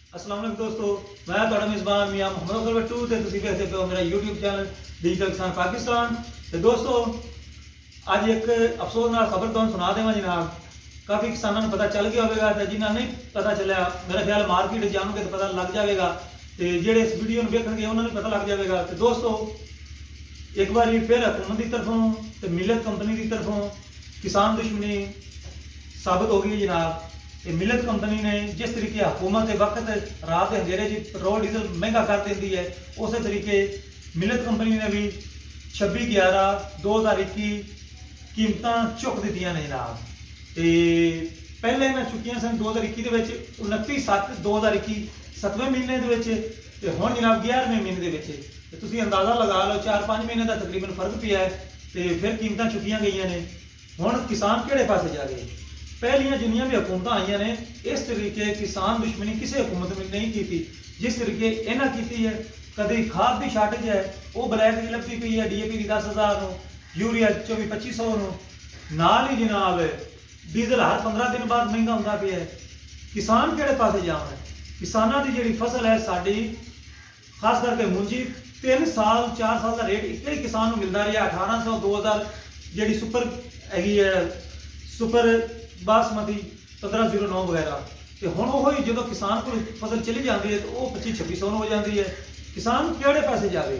अस्सलाम वालेकुम दोस्तों, मैं ਤੁਹਾਡਾ मेज़बान मियां मोहम्मद अफजल भट्टू ਤੇ ਤੁਸੀਂ ਵੇਖਦੇ ਪਏ ਹੋ ਮੇਰਾ YouTube ਚੈਨਲ ਡਿਜੀਟਲ ਕਿਸਾਨ ਪਾਕਿਸਤਾਨ। ਤੇ ਦੋਸਤੋ ਅੱਜ ਇੱਕ ਅਫਸੋਸ ਨਾਲ ਖਬਰ ਤੁਹਾਨੂੰ ਸੁਣਾ ਦੇਵਾਂ ਜਨਾਬ। ਕਾਫੀ ਕਿਸਾਨਾਂ ਨੂੰ ਪਤਾ ਚੱਲ ਗਿਆ ਹੋਵੇਗਾ ਤੇ ਜਿਨ੍ਹਾਂ ਨਹੀਂ ਪਤਾ ਚੱਲਿਆ ਮੇਰਾ ਖਿਆਲ ਮਾਰਕੀਟ ਜਾਣੋਗੇ ਤਾਂ ਪਤਾ ਲੱਗ ਜਾਵੇਗਾ ਤੇ ਜਿਹੜੇ ਇਸ ਵੀਡੀਓ ਨੂੰ ਵੇਖਣਗੇ ਉਹਨਾਂ ਨੂੰ ਪਤਾ ਲੱਗ ਜਾਵੇਗਾ। ਤੇ ਦੋਸਤੋ ਇੱਕ ਵਾਰੀ ਫਿਰ हुकूमत की तरफों ਤੇ मिलत कंपनी की तरफों किसान दुश्मनी साबित हो गई है जनाब। तो मिलत कंपनी ने जिस तरीके हुकूमत के वक्त रात के अंधेरे पेट्रोल डीजल महंगा कर देती है, उस तरीके मिलत कंपनी ने भी 26/11/2021 कीमत चुक दी ने जनाब। तो पहले मैं चुकिया सन 2021 29/7/2021 7वें महीने के हुण जनाब 11वें महीने के तुसीं अंदाज़ा लगा लो 4-5 महीने का तकरीबन फर्क पिया है। तो फिर कीमत चुकिया गई ने। हुण किसान किहड़े पासे जा गए? पहलियां जिन्नियां भी हुकूमत आई ने इस तरीके किसान दुश्मनी किसी हुकूमत ने नहीं की जिस तरीके इन्हें की है। कभी खाद की शार्टेज है वो ब्लैक की लगती पई है, DAP की 10,000 यूरिया 24-2500 नाल ही जनाब डीजल हर 15 दिन बाद महंगा होता पे है। किसान किहड़े पासे जावण? किसानों की जिहड़ी फसल है साडी खास करके मुंजी 3 साल 4 साल का रेट एक ही किसान को मिलता रहा 1800 2000 जी सुपर हैगी है सुपर बासमती 1509 वगैरह। तो हुण वही जो किसान को फसल चली जाती है तो वह 2500-2600 हो जाती है। किसान किहड़े पासे जाए?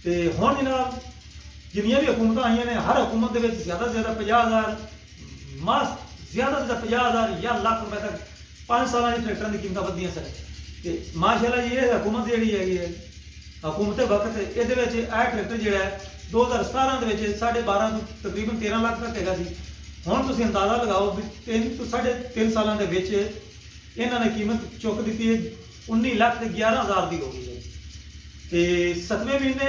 तो हुण जनाब जिन्नियां भी हुकूमत आई ने हर हुकूमत के ज़्यादा से ज़्यादा 50,000 मास ज़्यादा से ज़्यादा 50,000 या लाख रुपए तक 5 साल की ट्रैक्टर की कीमत वधियां सन। तो माशाअल्लाह ये हुकूमत जी है हुकूमत वक्त ये ट्रैक्टर जो है 2017 के 12.5 तकरीबन 13 लाख तक है। हुण तुसीं अंदाज़ा लगाओ भी 3 तो 3.5 सालों के इन्होंने कीमत चुक दी है 19,11,000 की हो गई है। तो 7वें महीने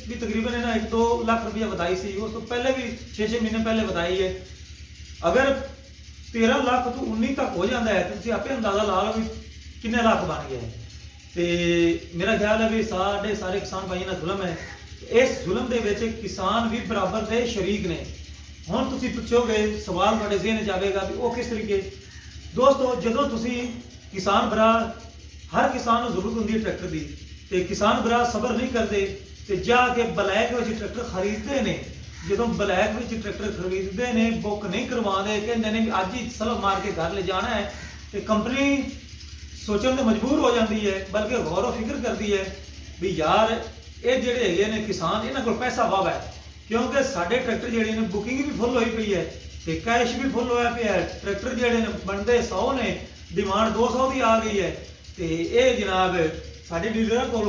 भी तकरीबन इन्हें 1-2 लाख रुपया बताई सी, उस तो पहले भी 6-6 महीने पहले बताई है। अगर 13 लाख तो 19 तक हो जाता है तो तुसीं आपे अंदाज़ा ला लो भी कितने लाख बन गए। तो मेरा ख्याल है भी सारे किसान भाई का जुल्म है। इस जुल्म के विच किसान भी बराबर के शरीक ने। हुण तुसीं पुछोगे सवाल तुहाडे ज़हन जाएगा भी वह किस तरीके? दोस्तों जदों तुसीं किसान भरा हर किसान को जरूरत होंदी है ट्रैक्टर की तो किसान भरा सबर नहीं करते तो जाके ब्लैक में ट्रैक्टर खरीदते हैं। जो ब्लैक में ट्रैक्टर खरीदते हैं बुक नहीं करवाते कहते हैं अज ही सलब मार के घर ले जाना है तो कंपनी सोचने तो मजबूर हो जाती है बल्कि गौर फिक्र करती है भी यार ये जोड़े है किसान इन्होंने को पैसा वाह है क्योंकि साढ़े ट्रैक्टर जोड़े ने बुकिंग भी फुल हुई पई है तो कैश भी फुल होया पे है। ट्रैक्टर जोड़े ने बनते 100 ने डिमांड 200 की आ गई है। तो ये जनाब साढ़े डीलर को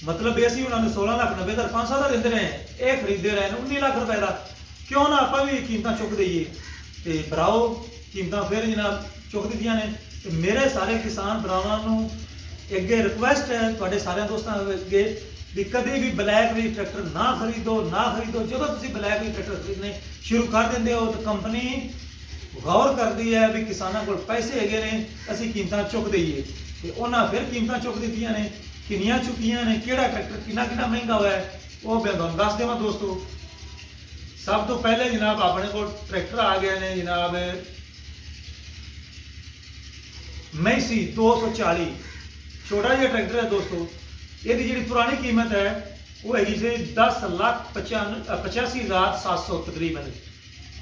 मतलब भी असी उन्होंने 16,90,500 का देंगे रहे ये खरीदते रहे 19 लाख रुपए का क्यों ना आप भी कीमत चुक दईए। तो भराओ कीमत फिर जनाब चुक दी ने। तो मेरे सारे किसान भरावां अगे रिक्वेस्ट है तुहाडे सारे दोस्तों अगे भी कभी भी ब्लैक भी ट्रैक्टर ना खरीदो जो तुम ब्लैक भी ट्रैक्टर खरीदने शुरू कर देंगे हो तो कंपनी गौर करती है भी किसानों को पैसे है ने असी कीमत चुक दईए। तो उन्हें फिर कीमत चुक दी ने किनिया चुकिया ने किहड़ा ट्रैक्टर कितना महंगा होया है वह मैं तुहानूं दस देवां दोस्तों। सब तो पहले जनाब अपने को ट्रैक्टर आ गए ने जनाब मैसी 240 छोटा जिहा ट्रैक्टर है दोस्तों। यदि जी पुरानी कीमत है वो हैगी से 10,85,700 तकरीबन।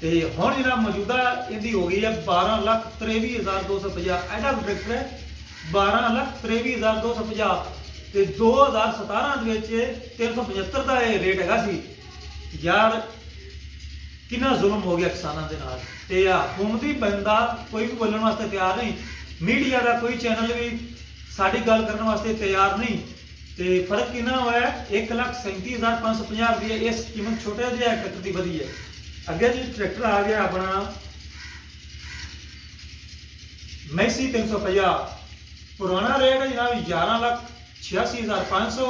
तो हुण जनाब मौजूदा इहदी हो गई है 12,23,250 एडा ट्रैक्टर है 12,23,250। तो 2017 375 का यह रेट हैगा सी यार कितना जुल्म हो गया किसानों के नाल। तो हुकूमती बंदा कोई भी बोलने वास्ते तैयार नहीं, मीडिया का कोई चैनल भी साड़ी गल करने वास्ते तैयार नहीं। तो फर्क कितना होया 1,37,550 रुपये इस कीमत छोटे जिहा ट्रैक्टर की वधी है। अगे जी ट्रैक्टर आ गया अपना मैसी 350 पुराना रेट है जनाब 11,86,500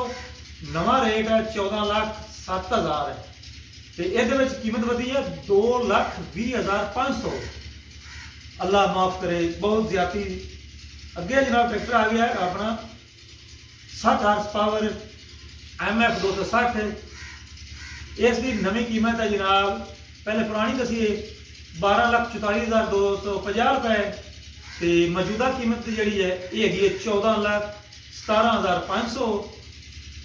नवा रेट है 14,07,000 है। तो ये कीमत वधी है 2,20,500 अल्लाह माफ़ करे बहुत ज्यादा। अगे जनाब ट्रैक्टर आ गया है अपना 60 हार्स पावर MF 260 इसकी नवी कीमत है जनाब पहले पुरानी दसीए 12,44,250 रुपए ਤੇ ਮੌਜੂਦਾ ਕੀਮਤ ਜਿਹੜੀ ਹੈ ਇਹ ਹੈਗੀ ਹੈ 14,17,500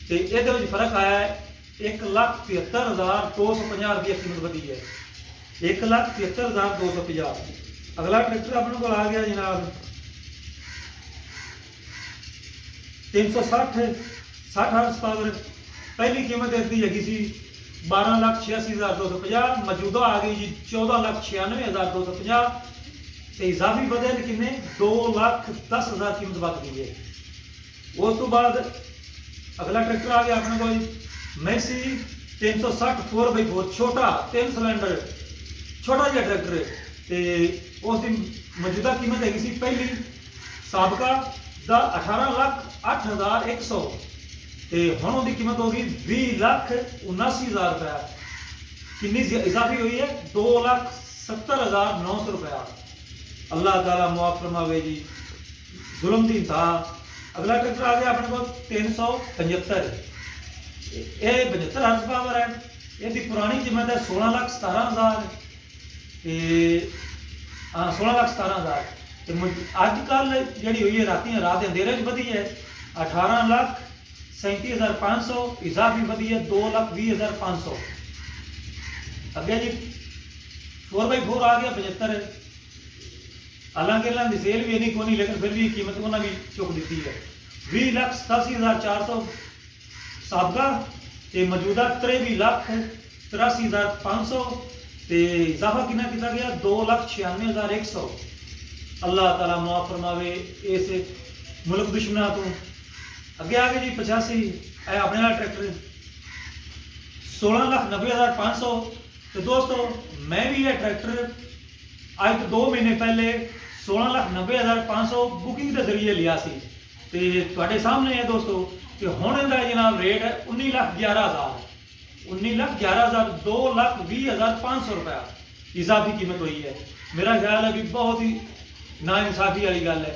ਤੇ ਇਹਦੇ ਵਿੱਚ ਫਰਕ ਆਇਆ ਹੈ 1,73,250 ਰੁਪਏ ਕੀਮਤ ਵਧੀ ਹੈ 1,73,250। ਅਗਲਾ ਟਰੈਕਟਰ ਆਪਣੇ ਕੋਲ ਆ ਗਿਆ ਜਨਾਬ 360 60 ਹਾਰਸ ਪਾਵਰ। ਪਹਿਲੀ ਕੀਮਤ ਇਸ ਦੀ ਹੈਗੀ ਸੀ 12,86,250, ਮੌਜੂਦਾ ਆ ਗਈ ਜੀ 14,96,250 ਤੇ ਇਜ਼ਾਫੀ ਵਧੇ ਨੇ ਕਿੰਨੇ 2,10,000 ਕੀਮਤ ਵੱਧ ਗਈ ਹੈ। ਉਸ ਤੋਂ ਬਾਅਦ ਅਗਲਾ ਟਰੈਕਟਰ ਆ ਗਿਆ ਆਪਣੇ ਕੋਲ ਮੈਕਸੀ 360 4x4 ਛੋਟਾ 3 ਸਿਲੰਡਰ ਛੋਟਾ ਜਿਹਾ ਟਰੈਕਟਰ ਤੇ ਉਸ ਦੀ ਮੌਜੂਦਾ ਕੀਮਤ ਹੈਗੀ ਸੀ ਪਹਿਲੀ ਸਾਬਕਾ ਦਾ 18,08,100 ਤੇ ਹੁਣ ਉਹਦੀ ਕੀਮਤ ਹੋ ਗਈ 20,79,000 ਰੁਪਏ। ਕਿੰਨੀ ਇਜ਼ਾਫੀ ਹੋਈ ਹੈ 2,70,900 ਰੁਪਏ। अल्लाह ताला मुआफ फरमावे जी, जुल्म दी था। अगला ट्रैक्टर आ गया अपने को 375, ये 75 हार्स पावर है। इसकी पुरानी कीमत है 16,17,000 हाँ 16,17,000 अजकल जी हुई है रात रात अंधेरे वधी है 18,37,500 इजाफी वधी है 2,20,500। अगे जी 4x4 आ गया 75, हालांकि इन्होंने सेल भी इन्नी को नहीं लेकिन फिर भी कीमत उन्होंने भी चुक दी है 20,87,400 साबका ते मौजूदा 23,83,500 ते इजाफा कितना किया गया 2,96,100। अल्लाह ताला मुआफ फरमावे इस मुल्क दुश्मना तो। अगे आ गए जी 85, अपने वाला ट्रैक्टर 16,90,500। तो दोस्तों मैं भी यह ट्रैक्टर आज तो 2 महीने पहले 16,90,500 बुकिंग के जरिए लिया सी ते तुहाडे सामने है दोस्तों कि हुण इहदा जनाब रेट है 19,11,000 19,11,000 2,20,500 रुपया इजाफी कीमत हुई है। मेरा ख्याल है भी बहुत ही नाइंसाफी वाली गल है।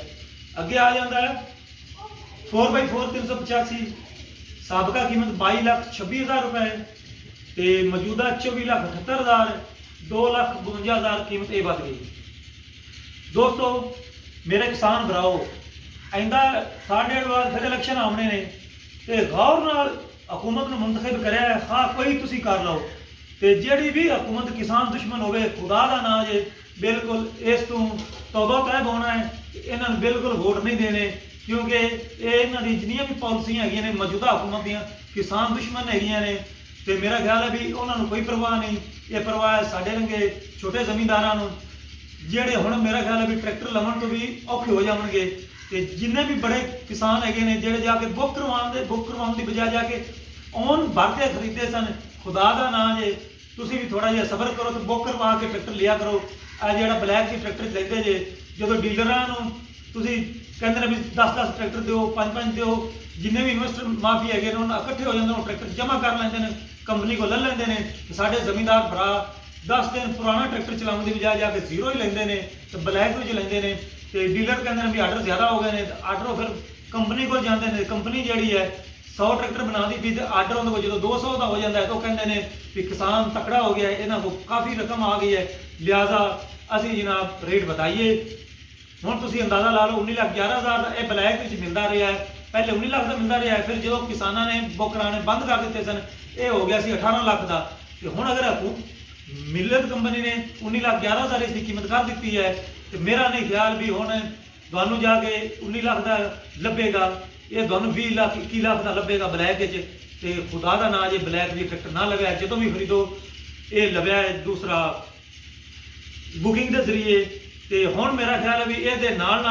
अगे आ जाता है 4x4 385, साबका कीमत 22,26,000 रुपए ते मौजूदा 24,78,000 2,52,000 कीमत ये बढ़ गई। दोस्तों मेरे किसान भराओ आइंदा 1.5 बाद फिर इलेक्शन आने ने ते गौर नाल हुकूमत ने मुंतखब कराया है खा कोई तुसी कर लो ते जेड़ी भी हुकूमत किसान दुश्मन होवे खुदा दा ना जे बिल्कुल इस तू तौबा तैब होना है। इन्हां नूं बिल्कुल वोट नहीं देने क्योंकि ये इन्हां दी जिन्नियां भी पॉलिसियां हैगियां ने मौजूदा हुकूमत दियां किसान दुश्मन हैगियां ने ते मेरा ख्याल है भी उन्होंने कोई परवाह नहीं। ये परवाह है साडे रंगे छोटे जमींदारां नूं ਜਿਹੜੇ ਹੁਣ ਮੇਰਾ ਖਿਆਲ ਹੈ ਵੀ ਟਰੈਕਟਰ ਲਵਣ ਤੋਂ ਵੀ ਔਖੇ ਹੋ ਜਾਣਗੇ ਤੇ ਜਿੰਨੇ ਵੀ ਬੜੇ ਕਿਸਾਨ ਹੈਗੇ ਨੇ ਜਿਹੜੇ ਜਾ ਕੇ ਬੁੱਕ ਕਰਵਾਉਣ ਦੀ ਬਜਾਏ ਜਾ ਕੇ ਔਨ ਭਰ ਕੇ ਖਰੀਦੇ ਸਨ। ਖੁਦਾ ਦਾ ਨਾਮ ਜੇ ਤੁਸੀਂ ਵੀ ਥੋੜਾ ਜਿਹਾ ਸਬਰ ਕਰੋ ਤੇ ਬੁੱਕ ਕਰਵਾ ਕੇ ਟਰੈਕਟਰ ਲਿਆ ਕਰੋ। ਆ ਜਿਹੜਾ ਬਲੈਕ ਦੀ ਟਰੈਕਟਰ ਲੈਂਦੇ ਜੇ ਜਦੋਂ ਡੀਲਰਾਂ ਨੂੰ ਤੁਸੀਂ ਕਹਿੰਦੇ ਨੇ ਵੀ 10-10 ਟਰੈਕਟਰ ਦਿਓ 5-5 ਦਿਓ, ਜਿੰਨੇ ਵੀ ਇਨਵੈਸਟਰ ਮਾਫੀ ਹੈਗੇ ਨੇ ਉਹਨਾਂ ਇਕੱਠੇ ਹੋ ਜਾਂਦੇ ਨੇ ਟਰੈਕਟਰ ਜਮ੍ਹਾਂ ਕਰ ਲੈਂਦੇ ਨੇ ਕੰਪਨੀ ਕੋਲ ਲੈ ਲੈਂਦੇ ਨੇ। ਸਾਡੇ ਜ਼ਮੀਂਦਾਰ ਭਰਾ 10 दिन पुराना ट्रैक्टर चलाने की बजाय जाके जीरो ही लेंगे ने तो ब्लैक में लेंगे ने तो डीलर कहते हैं भी आर्डर ज़्यादा हो गए ने आर्डर फिर कंपनी को जाते हैं। कंपनी जी है 100 ट्रैक्टर बना दी तो आर्डर उन्होंने जो 200 का हो जाता है तो कहते हैं भी किसान तकड़ा हो गया है, इन्हों को काफ़ी रकम आ गई है लिहाजा असी जनाब रेट बताइए। हुण तुसीं अंदाज़ा ला लो 19,11,000 का यह ब्लैक मिलता रहा है, पहले 19 लाख का मिलता रहा है, फिर जो किसानों ने बुक कराने बंद कर दिते सन ये हो गया सी 18 लाख का। तो हुण अगर मिलत कंपनी ने 19,11,000 इसकी कीमत कर दी है तो मेरा नहीं ख्याल भी हुण तुहानूं जाके 19 लाख का लभेगा, ये तुहानूं 20 लाख 21 लाख का लभेगा ब्लैक च। तो खुदा का नाम जे ब्लैक भी ट्रैक्टर ना लभ्या जो भी खरीदो ये लभ्या है दूसरा बुकिंग के जरिए। तो हुण मेरा ख्याल है भी ये नाल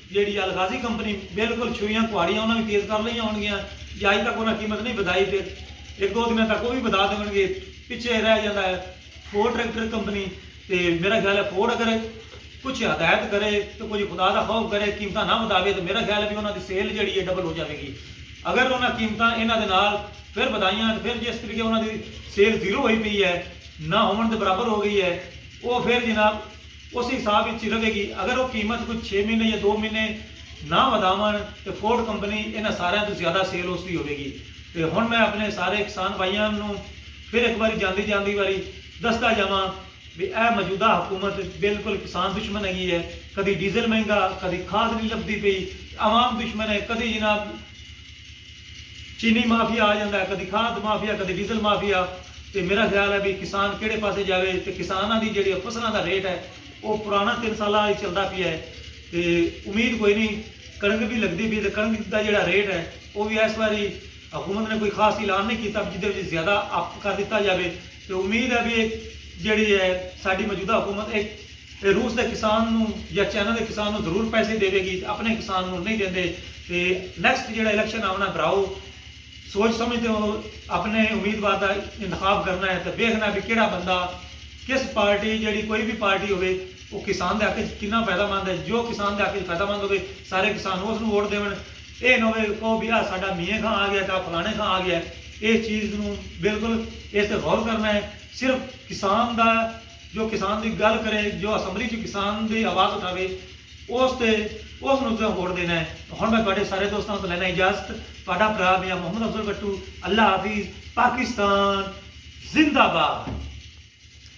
जी अलगाजी कंपनी बिल्कुल छुईयां कुआड़ियां उन्होंने भी तेज़ कर लिया होणगियां या अज तक उन्हें कीमत नहीं वधाई, फिर 1-2 दिन तक वो भी वधा देंगे, पिछे रह जाता है फोर्ड ट्रैक्टर कंपनी। तो मेरा ख्याल है फोर्ड अगर कुछ हदायत करे तो कुछ खुदा का खौफ करे कीमत ना वधावे तो मेरा ख्याल है भी उन्होंने सेल जी है डबल हो जाएगी। अगर उन्होंने कीमत इन्हों के नाल फिर वधाइयां तो फिर जिस तरीके उन्होंने सेल जीरो हुई पई है ना होने के बराबर हो गई है वो फिर जनाब उस हिसाब से रहेगी। अगर वो कीमत कुछ 6 महीने या 2 महीने ना वधावन तो फोर्ड कंपनी इन्होंने सारे तो ज़्यादा सेल उसकी होगी। तो हुण मैं अपने सारे किसान भाइयों को फिर एक बार जाती वारी दसदा जावां भी यह मौजूदा हुकूमत बिल्कुल किसान दुश्मन हैगी है। कभी डीजल महंगा, कभी खाद नहीं लभदी पई, आवाम दुश्मन है, कभी जनाब चीनी माफिया आ जाता है, कभी खाद माफिया, कभी डीजल माफिया। तो मेरा ख्याल है भी किसान किहड़े पासे जाए। तो किसानों की जी फसलों का रेट है वो पुराना 3 साल चलता पिया है। तो उम्मीद कोई नहीं, कणक भी लगती पई, तो कणक का जो रेट है वो भी इस बारी हुकूमत ने कोई खास ऐलान नहीं किया जिद्दे ज़्यादा अप कर दिता जाए। तो उम्मीद है भी जी है साड़ी मौजूदा हुकूमत एक रूस के किसान नूं या चाइना के किसान नूं जरूर पैसे देगी, अपने किसान नूं नहीं देंगे। तो नैक्सट जो इलैक्शन आना भराओ सोच समझते हो अपने उम्मीदवार का इंतखाब करना है। तो देखना भी किहड़ा बंदा किस पार्टी जी कोई भी पार्टी हो वो किसान के हक कितना फायदामंद है। जो किसान के हक फायदामंद हो सारे किसान उस वोट देवन। ये ना हो भी साडा मीए खां आ गया या फलाने खां आ गया। इस चीज़ को बिल्कुल इस पर गौर करना है। सिर्फ किसान का जो किसान की गल करे, जो असैम्बली च किसान की आवाज़ उठावे उसनूं वोट देना है। हुण मैं तुहाडे सारे दोस्तों तो लेना इजाजत। तुहाडा भरा मियां मोहम्मद अफजल भट्टू। अल्लाह हाफिज़। पाकिस्तान जिंदाबाद।